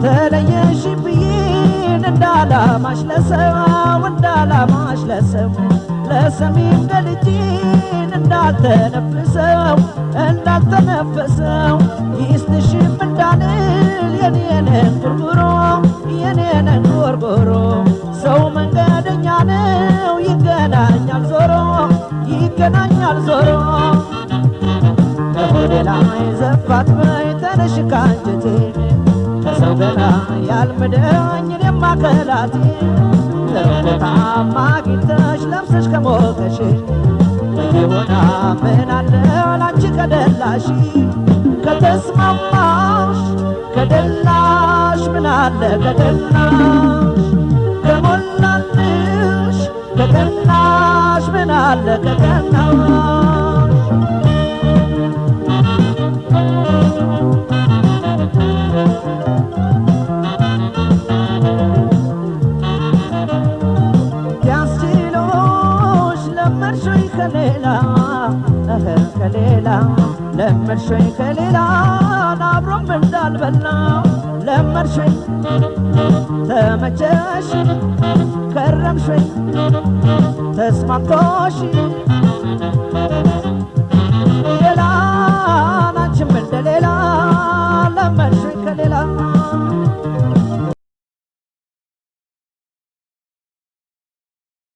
ተለየሽብኝ እንዳላማሽ ለሰው እንዳላማሽ ለሰው ለሰሚም ገልጬን እንዳልተነፍሰው እንዳልተነፈሰው ይስጥሽም እንዳልል የኔነን ጉርጉሮ የኔነን ጉርጉሮ ሰው መንገደኛ ነው ይገናኛል ዞሮ ይገናኛል ዞሮ ከሆዴ ላይ ዘፋት በይ ተነሽ ካንጀቴ ከሰው ገላ ያልምደኝ እኔማ ከላቴ ለቦታማ አግኝተሽ ለብሰሽ ከሞቀሽ በየቦታ ምን አለ ላንቺ ከደላሽ ከተስማማሽ ከደላሽ ምን አለ ከደላሽ ከሞላልሽ ከቀናሽ ምን አለ ከቀናሽ ከሌላ ለመድሽኝ ከሌላ አብሮም እንዳልበላ ለመድሽኝ ተመቸሽ ከረምሽኝ ተስማምቶሽ